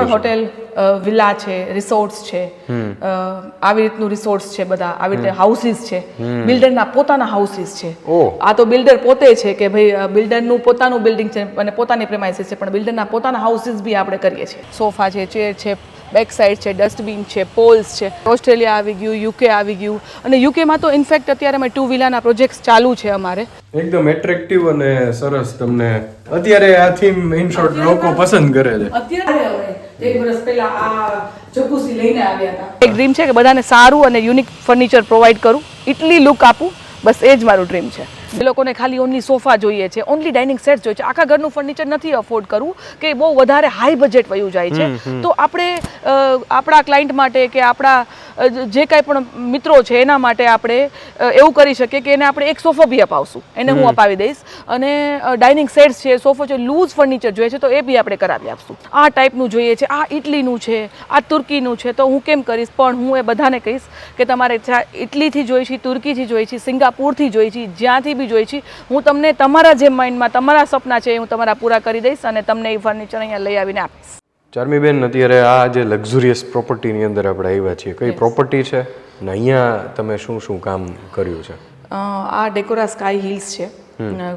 પણ hotel villa છે, resorts છે, આવી રીતનું રિસોર્ટ્સ છે, બધા આવી રીતે હાઉસીસ છે, બિલ્ડરના પોતાના હાઉસીસ છે. આ તો બિલ્ડર પોતે છે કે ભાઈ બિલ્ડરનું પોતાનું બિલ્ડિંગ છે અને પોતાની પ્રેમાઇસીસ છે, પણ બિલ્ડરના પોતાના હાઉસીસ બી આપણે કરીએ છીએ. સોફા છે, ચેર છે, બેક સાઇડ છે, ડસ્ટબિન છે, પોલ્સ છે. ઓસ્ટ્રેલિયા આવી ગયું, યુકે આવી ગયું, અને યુકેમાં તો ઇનફેક્ટ અત્યારે અમે 2 વિલાના પ્રોજેક્ટ્સ ચાલુ છે અમારે. એકદમ એટ્રેક્ટિવ અને સરસ. તમને અત્યારે આ થીમ ઇન શોર્ટ લોકો પસંદ કરે છે. અત્યારે 1 વર્ષ પહેલા આ જકુસી લઈને આવ્યા હતા. એક ડ્રીમ છે કે બધાને સારું અને યુનિક ફર્નિચર પ્રોવાઈડ કરું, ઇટલી લુક આપું, બસ એ જ મારું ડ્રીમ છે. એ લોકોને ખાલી ઓનલી સોફા જોઈએ છે, ઓનલી ડાઇનિંગ સેટ જોઈએ છે, આખા ઘરનું ફર્નિચર નથી અફોર્ડ કરવું કે બહુ વધારે હાઈ બજેટ વયું જાય છે. તો આપણે આપણા ક્લાયન્ટ માટે કે આપણા જે કાંઈ પણ મિત્રો છે એના માટે આપણે એવું કરી શકીએ કે એને આપણે એક સોફો બી અપાવશું, એને હું અપાવી દઈશ. અને ડાઇનિંગ સેટ્સ છે, સોફો છે, લૂઝ ફર્નિચર જોઈએ છે તો એ બી આપણે કરાવી આપશું. આ ટાઈપનું જોઈએ છે, આ ઇટલીનું છે, આ તુર્કીનું છે, તો હું કેમ કરીશ, પણ હું એ બધાને કહીશ કે તમારે ઇટલીથી જોઈ છે, તુર્કીથી જોઈ છે, સિંગાપુરથી જોઈ છે, જ્યાંથી બી જોઈ છે, હું તમને તમારા જે માઇન્ડમાં તમારા સપના છે હું તમારા પૂરા કરી દઈશ અને તમને એ ફર્નિચર અહીંયા લઈ આવીને આપીશ. ચાર્મીબેન, અત્યારે આ જે લક્ઝુરિયસ પ્રોપર્ટીની અંદર આપણે આવ્યા છીએ, કઈ પ્રોપર્ટી છે ને અહીંયા તમે શું શું કામ કર્યું છે? આ ડેકોરા સ્કાય હિલ્સ છે,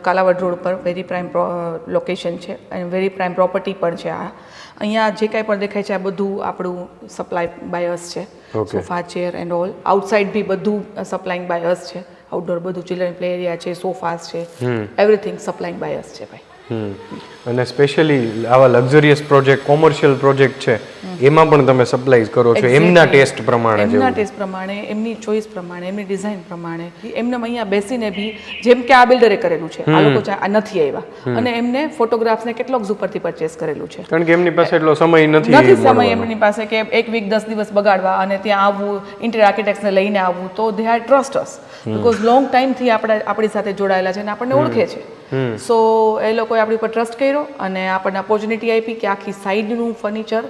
કાલાવડ રોડ પર વેરી પ્રાઇમ લોકેશન છે અને વેરી પ્રાઇમ પ્રોપર્ટી પણ છે. આ અહીંયા જે કાંઈ પણ દેખાય છે આ બધું આપણું સપ્લાય બાય અસ છે. Sofa, chair and all. Outside બી બધું સપ્લાઈંગ બાય અસ છે. આઉટડોર બધું ચિલ્ડ્રન પ્લે એરિયા છે, સોફાસ છે, એવરીથિંગ સપ્લાઈંગ બાય અસ છે ભાઈ. અને સ્પેશિયલી આવા લક્ઝરિયસ પ્રોજેક્ટ, કોમર્શિયલ પ્રોજેક્ટ છે એમાં પણ તમે સપ્લાય કરો છો એમના ટેસ્ટ પ્રમાણે? એમના ટેસ્ટ પ્રમાણે, એમની ચોઈસ પ્રમાણે, એમની ડિઝાઇન પ્રમાણે. એમને અહીંયા બેસીને બી જેમ કે આ બિલ્ડરે કરેલું છે, આ લોકો નથી આવ્યા અને એમને ફોટોગ્રાફ્સને કેટલોક્સ ઉપરથી પરચેસ કરેલું છે, કારણ કે એમની પાસે એટલો સમય નથી સમય એમની પાસે કે 1 વીક 10 દિવસ બગાડવા અને ત્યાં આવવું, ઇન્ટિરિયર આર્કિટેક્ટ્સને લઈને આવવું. તો they are trust us because long ટાઈમથી આપણી સાથે જોડાયેલા છે અને આપણને ઓળખે છે. સો એ લોકોએ આપણી પર ટ્રસ્ટ કર્યો અને આપણને ઓપોર્ચ્યુનિટી આપી કે આખી સાઈડનું ફર્નિચર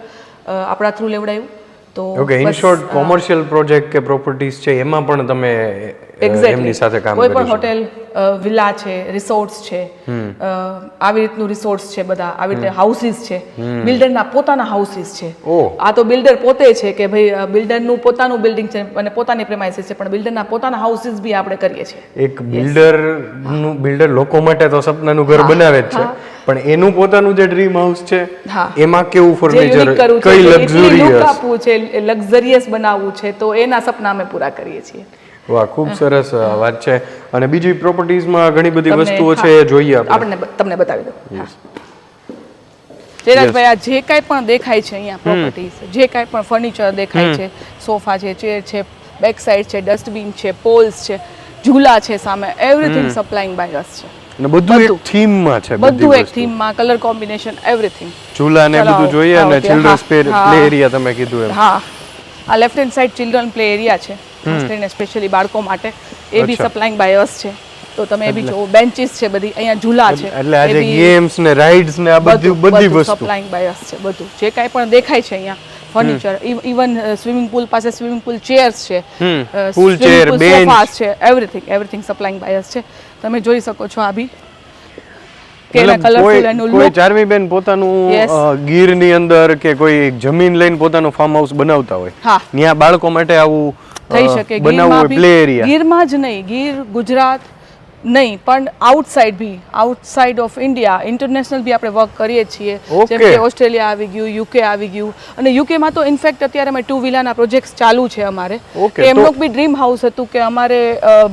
આપણા થ્રુ લેવડાયું. તો okay, in short commercial project કે પ્રોપર્ટીઝ છે એમાં પણ તમે એમની સાથે કામ કોઈ પણ હોટેલ, વિલા છે, રિસોર્ટ્સ છે, આવી રીતનું રિસોર્ટ્સ છે, બધા આવી રીતે હાઉસીસ છે, બિલ્ડરના પોતાના હાઉસીસ છે. આ તો બિલ્ડર પોતે છે કે ભાઈ બિલ્ડરનું પોતાનું બિલ્ડિંગ છે અને પોતાની પ્રેમાઇસીસ છે, પણ બિલ્ડરના પોતાના હાઉસીસ બી આપણે કરીએ છીએ. એક બિલ્ડર લોકો માટે તો સપનાનું ઘર બનાવે જ છે, પણ એનું પોતાનું જે ડ્રીમ હાઉસ છે એમાં કેવું ફર્નિચર, કઈ લક્ઝુરિયસ આપવું છે, લક્ઝરિયસ બનાવવું છે, તો એના સપના અમે પૂરા કરીએ છીએ. વાહ, ખૂબ સરસ વાત છે. અને બીજી પ્રોપર્ટીઝમાં ઘણી બધી વસ્તુઓ છે એ જોઈએ આપણે. તમને બતાવી દઉં જયરાજભાઈ, આ જે કાંઈ પણ દેખાય છે અહીંયા પ્રોપર્ટીઝ, જે કાંઈ પણ ફર્નિચર દેખાય છે, સોફા છે, ચેર છે, બેક સાઇડ છે, ડસ્ટબિન છે, પોલ્સ છે, ઝૂલા છે સામે, એવરીથિંગ સપ્લાઈંગ બાય અસ છે. અને બધું એક થીમમાં છે, બધું એક થીમમાં, કલર કોમ્બિનેશન, એવરીથિંગ. ઝૂલા ને બધું જોઈએ અને ચિલ્ડ્રન્સ પ્લે એરિયા તમે કીધું એમ. હા, આ left hand side children play area છે, ખાસ કરીને સ્પેશિયલી બાળકો માટે. એ બી સપ્લાઈંગ બાય અસ છે. તો તમે એ બી જો બેન્ચીસ છે બધી, અહીંયા ઝૂલા છે, એટલે આ જે ગેમ્સ ને રાઇડ્સ ને આ બધી વસ્તુ સપ્લાઈંગ બાય અસ છે. બધું જે કાંઈ પણ દેખાય છે અહીંયા ફર્નિચર, ઇવન સ્વિમિંગ પુલ પાસે સ્વિમિંગ પુલ ચેર્સ છે, પુલ ચેર, બેન્ચ છે, એવરીથિંગ સપ્લાઈંગ બાય અસ છે. તમે જોઈ શકો છો આ બી કેના કલરફુલ એનું લુક. કોઈ ચાર્મીબેન પોતાનું ગીરની અંદર કે કોઈ જમીન લઈને પોતાનું ફાર્મ હાઉસ બનાવતા હોય, ત્યાં બાળકો માટે આવું થઈ શકે. ગીરમાં જ નહીં, ગીર ગુજરાત નહીં પણ આઉટસાઇડ ઓફ ઇન્ડિયા, ઇન્ટરનેશનલ બી આપણે વર્ક કરીએ છીએ. જેમ કે ઓસ્ટ્રેલિયા આવી ગયું, યુકે આવી ગયું, અને યુકેમાં તો ઇનફેક્ટ અત્યારે અમે 2 વિલાના પ્રોજેક્ટ્સ ચાલુ છે અમારે. એમનું બી ડ્રીમ હાઉસ હતું કે અમારે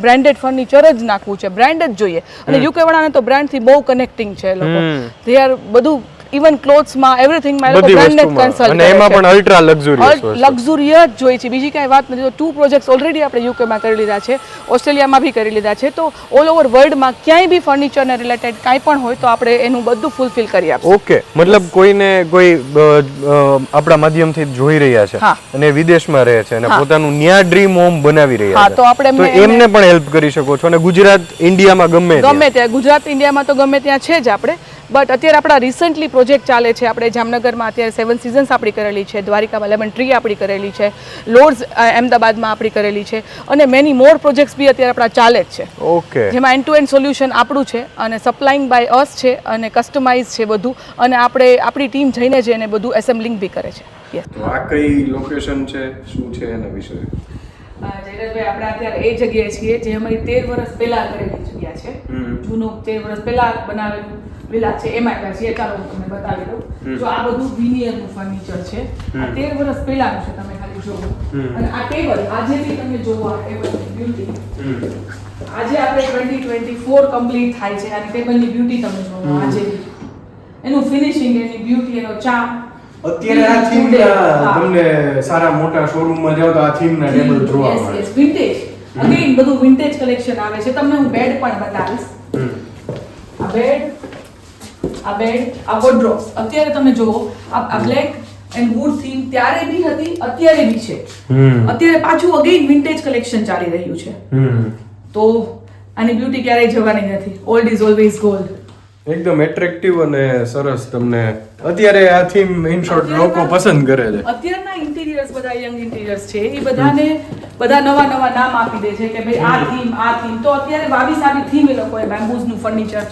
બ્રાન્ડેડ ફર્નિચર જ નાખવું છે, બ્રાન્ડ જ જોઈએ. અને યુકે વાળાને તો બ્રાન્ડથી બહુ કનેક્ટિંગ છે. લોકો દે આર બધું ઇવન ક્લોથ્સમાં, એવરીથિંગ બ્રાન્ડેડ કન્સલ્ટ અને એમાં પણ અલ્ટ્રા લક્ઝુરિયસ જોઈએ છે. બીજી કાંઈ વાત નથી. તો 2 પ્રોજેક્ટ્સ ઓલરેડી આપણે યુકેમાં કરી લીધા છે, ઓસ્ટ્રેલિયામાં બી કરી લીધા છે. તો ઓલ ઓવર વર્લ્ડમાં ક્યાંય બી ફર્નિચરને રિલેટેડ કાંઈ પણ હોય તો આપણે એનું બધું ફૂલફિલ કરી આપીશું. ઓકે, મતલબ કોઈ આપણા માધ્યમથી જોઈ રહ્યા છે અને વિદેશમાં રહે છે અને પોતાનું ન્યા ડ્રીમ હોમ બનાવી રહ્યા છે, તો આપણે એમને પણ હેલ્પ કરી શકો છો. અને ગુજરાત, ઇન્ડિયામાં ગમે ત્યાં, ગુજરાત ઇન્ડિયામાં તો ગમે ત્યાં છે જ આપણે. બટ અત્યારે આપણા રિસન્ટલી પ્રોજેક્ટ ચાલે છે, આપણે જામનગરમાં અત્યારે 7 સિઝન્સ આપણી કરેલી છે, દ્વારિકામાં લેમન ટ્રી આપણી કરેલી છે, લોર્ડ્સ અમદાવાદમાં આપણી કરેલી છે, અને મેની મોર પ્રોજેક્ટ્સ બી અત્યારે આપણા ચાલે જ છે. ઓકે, જેમાં એન્ડ ટુ એન્ડ સોલ્યુશન આપણું છે અને સપ્લાઇંગ બાય અસ છે અને કસ્ટમાઇઝ છે બધું, અને આપણે આપણી ટીમ જઈને જ એને બધું એસેમ્બલિંગ બી કરે છે. યસ. તો આ કઈ લોકેશન છે, શું છે એના વિશે? જયરાજભાઈ, આપણે અત્યારે એ જગ્યાએ છીએ જે અમારી 13 વર્ષ પહેલા કરેલી જગ્યા છે. જૂનું 13 વર્ષ પહેલા બનાવેલું વિલા છે, એમાં આવ્યા છીએ. ચાલો હું તમને બતાવી દઉં. જો આ બધું વિનિયરનું ફર્નિચર છે, આ 13 વર્ષ પહેલાનું છે, તમે ખાલી જોવો. અને આ ટેબલ આજે બી તમે જોવો, આ ટેબલની બ્યુટી આજે આપણે 2024 કમ્પ્લીટ થાય છે, અને ટેબલની બ્યુટી તમે જોવો આજે બી, એનું ફિનિશિંગ, એની બ્યુટી, એનો ચાર્મ. અત્યારે આ થીમ તમને સારા મોટા શોરૂમમાં જાવ તો આ થીમ ના ટેબલ જોવા મળે. Yes, vintage. અગેન બધું વિન્ટેજ કલેક્શન આવે છે. તમને હું બેડ પણ બતાવીશ. આ બેડ, આ વોર્ડરોબ્સ. અત્યારે તમે જુઓ, આ બ્લેક એન્ડ વુડ થીમ ત્યારે બી હતી, અત્યારે બી છે. અત્યારે પાછું અગેન વિન્ટેજ કલેક્શન ચાલી રહ્યું છે. તો આની બ્યુટી ક્યારેય જવાની નથી. Old is always gold. એકદમ એટ્રેક્ટિવ અને સરસ. તમને અત્યારે આ થીમ ઇન શોર્ટ લોકો પસંદ કરે છે. અત્યારના ઇન્ટિરિયર્સ બધા યંગ ઇન્ટિરિયર્સ છે, એ બધાને બધા નવા નવા નામ આપી દે છે કે ભાઈ આ થીમ. તો અત્યારે વાબી સાબી થીમ એ લોકોએ બેમ્બૂઝ નું ફર્નિચર,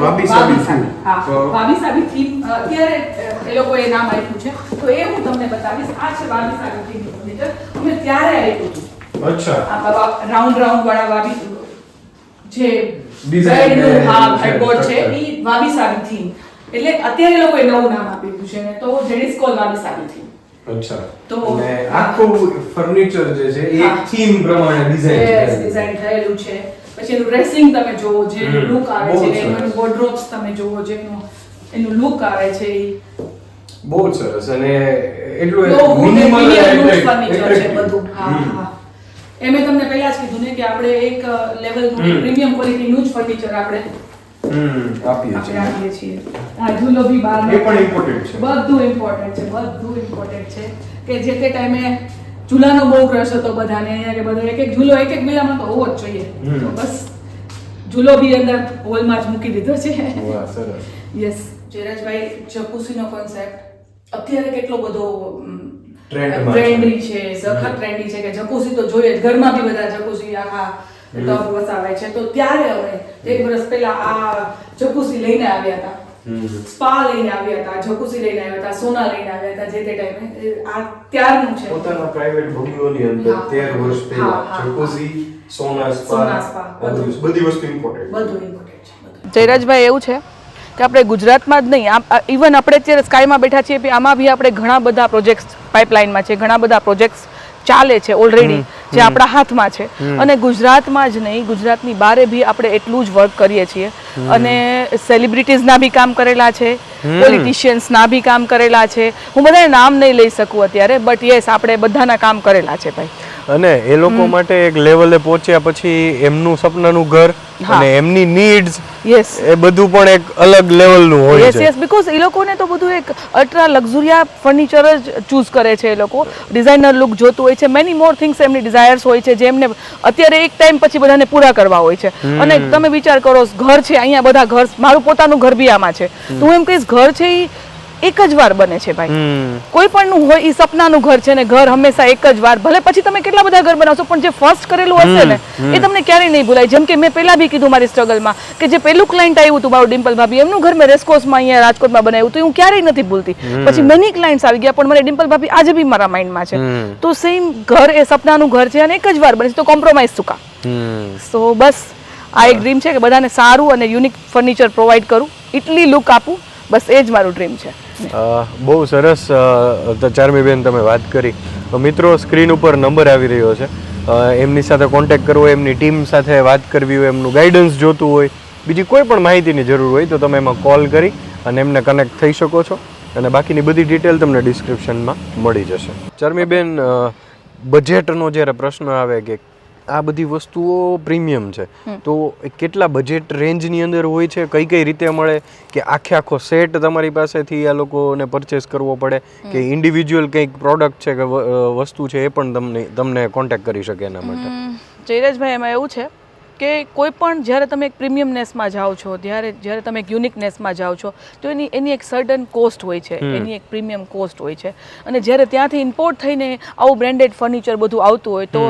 વાબી સાબી થીમ. હા, વાબી સાબી થીમ અત્યારે એ લોકોએ નામ આપ્યું છે. તો એ હું તમને બતાવીશ. આ છે વાબી સાબી થીમ ફર્નિચર. અમે ત્યારે આપ્યું હતું. અચ્છા. આ રાઉન્ડ વાળા વાબી જે ડિઝાઇન હેડબોર્ડ છે, ઈ વાબી સાબી થીમ. એટલે અત્યારે લોકોએ નવું નામ આપ્યું છે, તો ધેટ ઇઝ કોલ્ડ વાબી સાબી થીમ. અચ્છા. તો આખું ફર્નિચર જે છે એ એક થીમ પ્રમાણે ડિઝાઇન થયેલું છે. પછી એનું ડ્રેસિંગ તમે જોવો, જે લુક આવે છે, એનું વોર્ડરોબ્સ તમે જોવો, જે એનું લુક આવે છે, એ બહુ સરસ. અને એટલું મિનિમલ ફર્નિચર છે બધું. હા. એ મેં તમને પહેલા જ કીધું ને કે આપણે એક લેવલનું પ્રીમિયમ ક્વોલિટીનું જ ફર્નિચર આપણે આપીએ છીએ. આ ઝૂલો બી બહાર એ પણ ઇમ્પોર્ટન્ટ છે. બધું ઇમ્પોર્ટન્ટ છે કે જે તે ટાઈમે ઝૂલાનો બહુ ક્રશ હતો બધાને, અહીંયા કે બધો એક ઝૂલો એક વિલામાં તો હોવો જ જોઈએ. તો બસ ઝૂલો બી અંદર હોલમાં જ મૂકી દીધો છે. વાહ, સરસ. યસ. જયરાજભાઈ, જકુસીનો કોન્સેપ્ટ અત્યારે કેટલો બધો ટ્રેન્ડી છે, સખત ટ્રેન્ડી છે કે જકુસી તો જોઈએ જ. ઘરમાં બી બધા જકુસી આખા ટબ વસાવે છે. તો ત્યારે અમે 1 વર્ષ પહેલા આ જકુસી લઈને આવ્યા હતા, સ્પા લઈને આવ્યા હતા, જકુસી લઈને આવ્યા હતા, સોના લઈને આવ્યા હતા. જે તે ટાઈમે આ ત્યારનું છે. પોતાના પ્રાઇવેટ બંગલોની અંદર 13 વર્ષ પહેલા જકુસી, સોના સ્પા, બધી વસ્તુ ઇમ્પોર્ટન્ટ. બધું ઇમ્પોર્ટન્ટ છે. જયરાજભાઈ, એવું છે કે આપણે ગુજરાતમાં જ નહીં, ઇવન આપણે અત્યારે સ્કાયમાં બેઠા છીએ, આમાં બી આપણે ઘણા બધા પ્રોજેક્ટ્સ પાઇપલાઇનમાં છે, ઘણા બધા પ્રોજેક્ટ્સ ચાલે છે ઓલરેડી, જે આપણા હાથમાં છે. અને ગુજરાતમાં જ નહીં, ગુજરાતની બહારે બી આપણે એટલું જ વર્ક કરીએ છીએ. અને સેલિબ્રિટીઝના બી કામ કરેલા છે, પોલિટિશિયન્સના બી કામ કરેલા છે. હું બધાને નામ નહીં લઈ શકું અત્યારે, બટ યસ, આપણે બધાના કામ કરેલા છે ભાઈ. અને એ લોકો માટે એક લેવલે પહોંચ્યા પછી એમનું સપનાનું ઘર અને એમની નીડ્સ, યસ, એ બધું પણ એક અલગ લેવલનું હોય છે. યસ, બીકોઝ એ લોકોને તો બધું એક અલ્ટ્રા લક્ઝુરિયા ફર્નિચર જ ચૂઝ કરે છે. એ લોકો ડિઝાઇનર લુક જોતું હોય છે, મેની મોર થિંગ્સ એમની ડિઝાયર્સ હોય છે, જે એમને અત્યારે એક ટાઈમ પછી બધાને પૂરા કરવા હોય છે. અને તમે વિચાર કરો, ઘર છે અહીંયા, બધા ઘર, મારું પોતાનું ઘર બી આમાં છે. તો હું એમ કહીશ, ઘર છે એ એક જ વાર બને છે ભાઈ. કોઈ પણ નું હોય, એ સપનાનું ઘર છે ને, ઘર હંમેશા એક જ વાર, ભલે પછી તમે કેટલા બધા ઘર બનાવશો, પણ જે ફર્સ્ટ કરેલું હશે ને, એ તમને ક્યારેય નહીં ભૂલાય. જેમ કે મેં પહેલા બી કીધું મારી સ્ટ્રગલમાં, કે જે પેલું ક્લાયન્ટ આવ્યું હતું મારું ડિમ્પલ ભાભી, એમનું ઘર મેં રેસકોર્સમાં અહીંયા રાજકોટમાં બનાવ્યું હતું, હું ક્યારેય નથી ભૂલતી. પછી મેની ક્લાયન્ટ્સ આવી ગયા, પણ મને ડિમ્પલ ભાભી આજે બી મારા માઇન્ડમાં છે. તો સેમ ઘર એ સપનાનું ઘર છે અને એક જ વાર બને છે, તો કોમ્પ્રોમાઇઝ શું કામ? સો બસ આ એક ડ્રીમ છે કે બધાને સારું અને યુનિક ફર્નિચર પ્રોવાઈડ કરું, એટલી લુક આપું, બસ એ જ મારું ડ્રીમ છે. બહુ સરસ ચાર્મીબેન તમે વાત કરી. મિત્રો, સ્ક્રીન ઉપર નંબર આવી રહ્યો છે, એમની સાથે કોન્ટેક્ટ કરવો, એમની ટીમ સાથે વાત કરવી હોય, એમનું ગાઈડન્સ જોતું હોય, બીજી કોઈ પણ માહિતીની જરૂર હોય તો તમે એમાં કોલ કરી અને એમને કનેક્ટ થઈ શકો છો. અને બાકીની બધી ડિટેલ તમને ડિસ્ક્રિપ્શનમાં મળી જશે. ચાર્મીબેન, બજેટનો જ્યારે પ્રશ્ન આવે કે આ બધી વસ્તુઓ પ્રીમિયમ છે, તો કેટલા બજેટ રેન્જની અંદર હોય છે, કઈ કઈ રીતે મળે, કે આખો સેટ તમારી પાસેથી આ લોકોને પરચેસ કરવો પડે, કે ઇન્ડિવિજ્યુઅલ કંઈક પ્રોડક્ટ છે કે વસ્તુ છે એ પણ તમને કોન્ટેક્ટ કરી શકે એના માટે? જયરાજભાઈ, એમાં એવું છે કે કોઈ પણ જ્યારે તમે એક પ્રીમિયમનેસમાં જાઓ છો, જ્યારે તમે એક યુનિકનેસમાં જાઓ છો, તો એની એક સર્ટન કોસ્ટ હોય છે, એની એક પ્રીમિયમ કોસ્ટ હોય છે. અને જ્યારે ત્યાંથી ઇમ્પોર્ટ થઈને આવું બ્રેન્ડેડ ફર્નિચર બધું આવતું હોય તો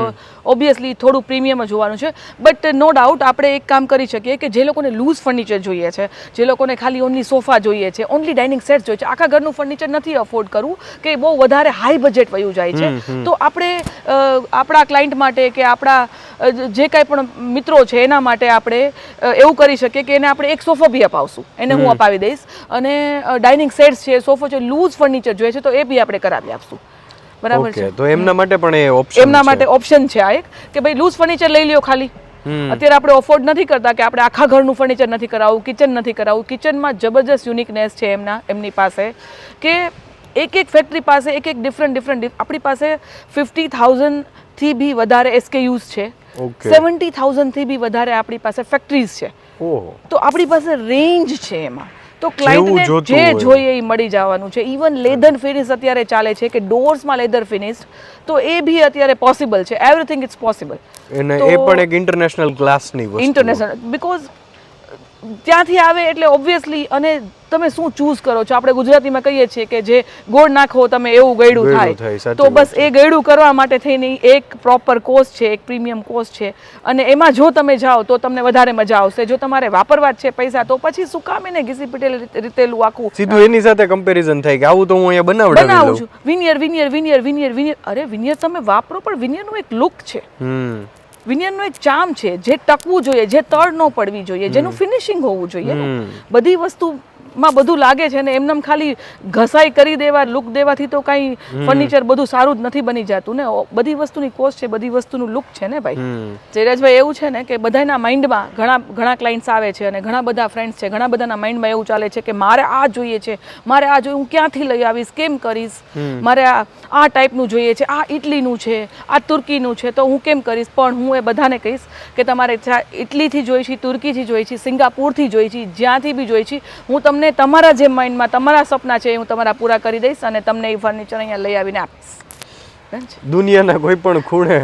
ઓબ્વિયસલી થોડું પ્રીમિયમ જ હોવાનું છે. બટ નો ડાઉટ આપણે એક કામ કરી શકીએ કે જે લોકોને લૂઝ ફર્નિચર જોઈએ છે, જે લોકોને ખાલી ઓનલી સોફા જોઈએ છે, ઓનલી ડાઇનિંગ સેટ જોઈએ છે, આખા ઘરનું ફર્નિચર નથી અફોર્ડ કરવું કે બહુ વધારે હાઈ બજેટ વયું જાય છે, તો આપણે આપણા ક્લાયન્ટ માટે કે આપણા જે કાંઈ પણ મિત્રો છે એના માટે આપણે એવું કરી શકીએ કે એને આપણે એક સોફો બી અપાવશું, એને હું અપાવી દઈશ. અને ડાઇનિંગ સેટ્સ છે, સોફો છે, લૂઝ ફર્નિચર જોઈએ છે તો એ બી આપણે કરાવી આપશું. બરાબર છે? તો એમના માટે પણ એ ઓપ્શન એમના માટે ઓપ્શન છે આ એક કે ભાઈ લૂઝ ફર્નિચર લઈ લ્યો ખાલી. અત્યારે આપણે અફોર્ડ નથી કરતા કે આપણે આખા ઘરનું ફર્નિચર નથી કરાવવું, કિચન નથી કરાવવું. કિચનમાં જબરજસ્ત યુનિકનેસ છે એમની પાસે કે એક ફેક્ટરી પાસે એક ડિફરન્ટ આપણી પાસે 50,000થી બી વધારે SKUs છે, 70,000થી બી વધારે આપણી પાસે ફેક્ટરીઝ છે. તો આપણી પાસે રેન્જ છે એમાં, તો ક્લાયન્ટને જે જોઈએ એ મળી જવાનું છે. ઇવન લેધર ફિનિશ અત્યારે ચાલે છે કે ડોર્સમાં લેધર ફિનિશ, તો એ બી અત્યારે પોસિબલ છે. Everything is possible. અને એ પણ એક ઇન્ટરનેશનલ ક્લાસની વસ્તુ, ઇન્ટરનેશનલ, બીકોઝ ત્યાંથી આવે એટલે ઓબ્વિયસલી. અને તમે શું ચૂઝ કરો છો, આપણે ગુજરાતીમાં કહીએ છીએ કે જે ગોળ નાખો તમે એવું ગળ્યું થાય, તો બસ એ ગળ્યું કરવા માટે થઈને એક પ્રોપર કોસ્ટ છે, એક પ્રીમિયમ કોસ્ટ છે. અને એમાં જો તમે જાઓ તો તમને વધારે મજા આવશે. જો તમારે વાપરવા જ છે પૈસા, તો પછી શું કામ એને ઘીસી પીટેલ રીતેલું આખું સીધું એની સાથે કમ્પેરિઝન થાય કે આવું તો હું અહીંયા બનાવું છું. વિનિયર, અરે વિનિયર તમે વાપરો, પણ વિનિયરનું એક લુક છે, વિનિયરનું એક ચાર્મ છે જે ટકવું જોઈએ, જે તળ ન પડવી જોઈએ, જેનું ફિનિશિંગ હોવું જોઈએ. બધી વસ્તુમાં બધું લાગે છે ને એમનેમ ખાલી ઘસાઈ કરી દેવા, લુક દેવાથી તો કાંઈ ફર્નિચર બધું સારું જ નથી બની જતું ને. બધી વસ્તુની કોસ્ટ છે, બધી વસ્તુનું લુક છે ને ભાઈ. જયરાજભાઈ એવું છે ને કે બધાના માઇન્ડમાં ઘણા ક્લાયન્ટ્સ આવે છે અને ઘણા બધા ફ્રેન્ડ્સ છે, ઘણા બધાના માઇન્ડમાં એવું ચાલે છે કે મારે આ જોઈએ છે, મારે આ જોઈએ, હું ક્યાંથી લઈ આવીશ, કેમ કરીશ, મારે આ ટાઈપનું જોઈએ છે, આ ઇટલીનું છે, આ તુર્કીનું છે, તો હું કેમ કરીશ. પણ હું એ બધાને કહીશ કે તમારે ઇટલીથી જોઈ છે, તુર્કીથી જોઈ છે, સિંગાપુરથી જોઈ છે, જ્યાંથી બી જોઈ છે, હું તમને તમારા જે માઇન્ડમાં તમારા સપના છે હું તમારા પૂરા કરી દઈશ અને તમને એ ફર્નિચર અહીંયા લઈ આવીને આપીશ. દુનિયાના કોઈ પણ ખૂણે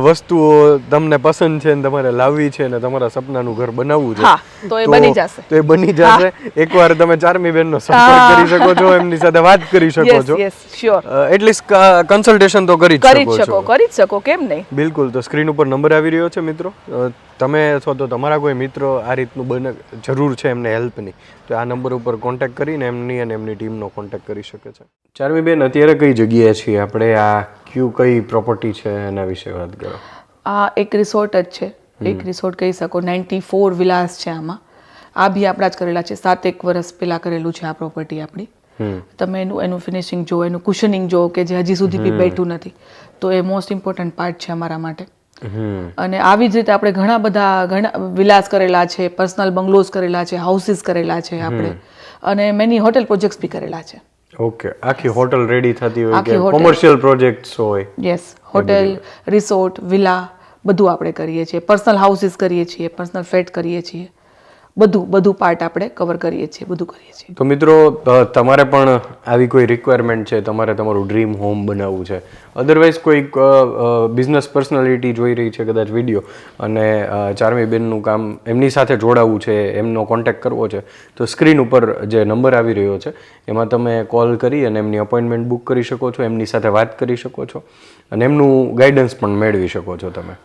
વસ્તુઓ તમને પસંદ છે ને તમારે લાવવી છે ને તમારા સપનાનું ઘર બનાવવું છે, તો એ બની જશે. તો એ બની જશે. એકવાર તમે ચાર્મીબેનનો સંપર્ક કરી શકો છો, એમની સાથે વાત કરી શકો છો. શ્યોર, એટલીસ્ટ કન્સલ્ટેશન તો કરી જ શકો, કેમ નહીં. બિલકુલ. તો સ્ક્રીન ઉપર નંબર આવી રહ્યો છે મિત્રો, તમે અથવા તો તમારા કોઈ મિત્રો આ રીતનું જરૂર છે એમને હેલ્પની, તો આ નંબર ઉપર કોન્ટેક્ટ કરીને એમની અને એમની ટીમનો કોન્ટેક્ટ કરી શકે છે. ચાર્મીબેન, અત્યારે કઈ જગ્યાએ છીએ આપણે? આ કઈ પ્રોપર્ટી છે એના વિશે વાત કરો. આ એક રિસોર્ટ જ છે, એક રિસોર્ટ કહી શકો. 94 વિલાસ છે આમાં. આ બી આપણા જ કરેલા છે, 7-1 વર્ષ પહેલા કરેલું છે આ પ્રોપર્ટી આપણી. તમે એનું ફિનિશિંગ જો, એનું કુશનિંગ જો કે જે હજી સુધી બી બેઠું નથી, તો એ મોસ્ટ ઇમ્પોર્ટન્ટ પાર્ટ છે અમારા માટે. અને આવી જ રીતે આપણે ઘણા વિલાસ કરેલા છે, પર્સનલ બંગલોઝ કરેલા છે, હાઉસીસ કરેલા છે આપણે, અને મેની હોટેલ પ્રોજેક્ટ્સ બી કરેલા છે. ઓકે. આખી હોટેલ રેડી થતી હોય કે કોમર્શિયલ પ્રોજેક્ટ્સ હોય? યસ, હોટેલ, રિસોર્ટ, વિલા બધું આપણે કરીએ છીએ. પર્સનલ હાઉસીસ કરીએ છીએ, પર્સનલ ફ્લેટ કરીએ છીએ, બધું પાર્ટ આપણે કવર કરીએ છીએ, બધું કરીએ છીએ. તો મિત્રો, તમારે પણ આવી કોઈ રિક્વાયરમેન્ટ છે, તમારે તમારું ડ્રીમ હોમ બનાવવું છે, અધરવાઇઝ કોઈ બિઝનેસ પર્સનાલિટી જોઈ રહી છે કદાચ વિડીયો, અને ચાર્મીબેનનું કામ એમની સાથે જોડાવવું છે, એમનો કોન્ટેક્ટ કરવો છે, તો સ્ક્રીન ઉપર જે નંબર આવી રહ્યો છે એમાં તમે કોલ કરી અને એમની અપોઇન્ટમેન્ટ બુક કરી શકો છો, એમની સાથે વાત કરી શકો છો અને એમનું ગાઈડન્સ પણ મેળવી શકો છો તમે.